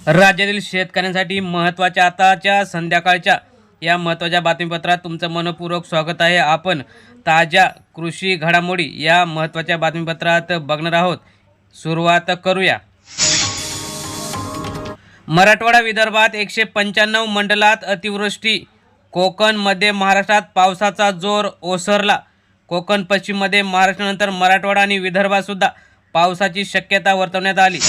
राज्यातील शेतकऱ्यांसाठी महत्त्वाच्या आताच्या संध्याकाळच्या या महत्त्वाच्या बातमीपत्रात तुमचं मनपूर्वक स्वागत आहे। आपण ताज्या कृषी घडामोडी या महत्त्वाच्या बातमीपत्रात बघणार आहोत। सुरुवात करूया। मराठवाडा विदर्भात 195 मंडलात अतिवृष्टी। कोकण मध्य महाराष्ट्रात पावसाचा जोर ओसरला। कोकण पश्चिम मध्य महाराष्ट्रानंतर मराठवाडा आणि विदर्भात सुद्धा पावसाची शक्यता वर्तवण्यात आली।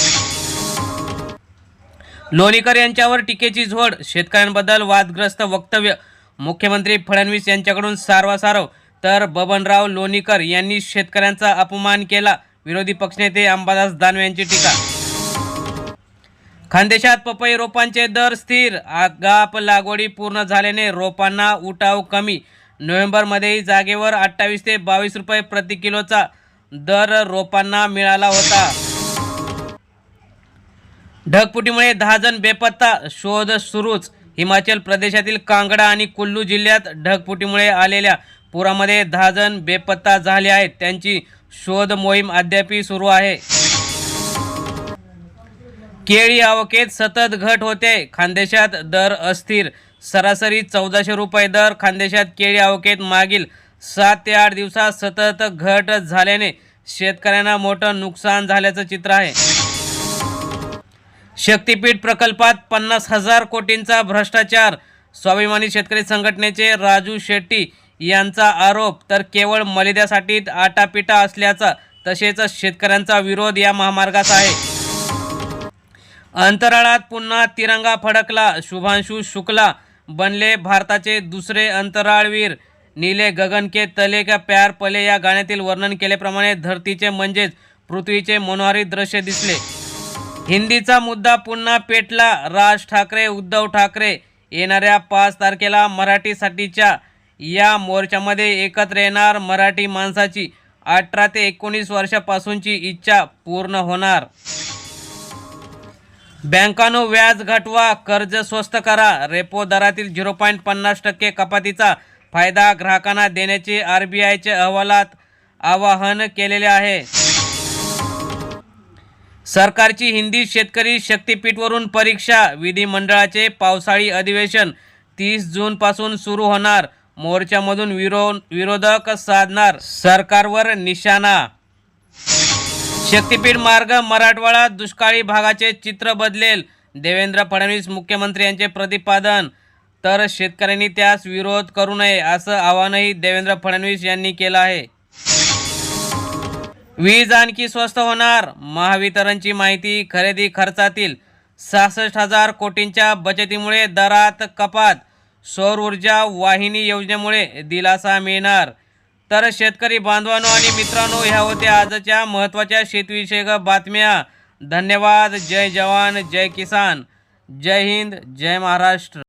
लोणीकर यांच्यावर टीकेची झोड। शेतकऱ्यांबद्दल वादग्रस्त वक्तव्य। मुख्यमंत्री फडणवीस यांच्याकडून सारवासारव तर बबनराव लोणीकर यांनी शेतकऱ्यांचा अपमान केला। विरोधी पक्षनेते अंबादास दानवे यांची टीका। खानदेशात पपई रोपांचे दर स्थिर। आगाप लागवडी पूर्ण झाल्याने रोपांना उठाव कमी। नोव्हेंबरमध्ये जागेवर 28 ते 22 रुपये प्रति किलोचा दर रोपांना मिळाला होता। ढगफुटीमुळे 10 जण बेपत्ता। शोध सुरूच। हिमाचल प्रदेशातील कांगडा आणि कुल्लू जिल्ह्यात ढगफुटीमुळे आलेल्या पुरामध्ये 10 जण बेपत्ता झाले आहेत। त्यांची शोध मोहीम अद्याप सुरू आहे। केळी आवकेत सतत घट होते। खानदेशात दर अस्थिर। सरासरी 1400 रुपये दर। खानदेशात केळी आवकेत मागील 7 ते 8 दिवसात सतत घट झाल्याने शेतकऱ्यांना मोठं नुकसान झाल्याचं चित्र आहे। शक्तीपीठ प्रकल्पात 50,000 कोटींचा भ्रष्टाचार। स्वाभिमानी शेतकरी संघटनेचे राजू शेट्टी यांचा आरोप। तर केवळ मलिद्यासाठी आटापिटा असल्याचा तसेच शेतकऱ्यांचा विरोध या महामार्गास आहे। अंतराळात पुन्हा तिरंगा फडकला। शुभांशु शुक्ला बनले भारताचे दुसरे अंतराळवीर। नीले गगन के तले का प्यार पले या गाण्यातील वर्णन केल्याप्रमाणे धरतीचे म्हणजेच पृथ्वीचे मनोहारी दृश्य दिसले। हिंदीचा मुद्दा पुन्हा पेटला। राज ठाकरे उद्धव ठाकरे येणाऱ्या 5 तारखेला मराठीसाठीच्या या मोर्चामध्ये एकत्र येणार। मराठी माणसाची 18 ते 19 वर्षापासूनची इच्छा पूर्ण होणार। बँकांनो व्याज घटवा, कर्ज स्वस्त करा। रेपो दरातील 0.50% कपातीचा फायदा ग्राहकांना देण्याचे RBIचे अहवालात आवाहन केलेले आहे। सरकारची हिंदी शेतकरी शक्तीपीठवरून परीक्षा। विधिमंडळाचे पावसाळी अधिवेशन 30 जूनपासून सुरू होणार। मोर्चामधून विरोधक साधणार सरकारवर निशाणा। शक्तीपीठ मार्ग मराठवाडा दुष्काळी भागाचे चित्र बदलेल। देवेंद्र फडणवीस मुख्यमंत्री यांचे प्रतिपादन। तर शेतकऱ्यांनी त्यास विरोध करू नये असं आवाहनही देवेंद्र फडणवीस यांनी केलं आहे। वीज आणखी स्वस्त होणार। महावितरणची माहिती। खरेदी खर्चातील 66,000 कोटींच्या बचतीमुळे दरात कपात। सौर ऊर्जा वाहिनी योजनेमुळे दिलासा मिळणार। तर शेतकरी बांधवांनो आणि मित्रांनो, ह्या होत्या आजच्या महत्त्वाच्या शेतीविषयक बातम्या। धन्यवाद। जय जवान जय किसान। जय हिंद जय महाराष्ट्र।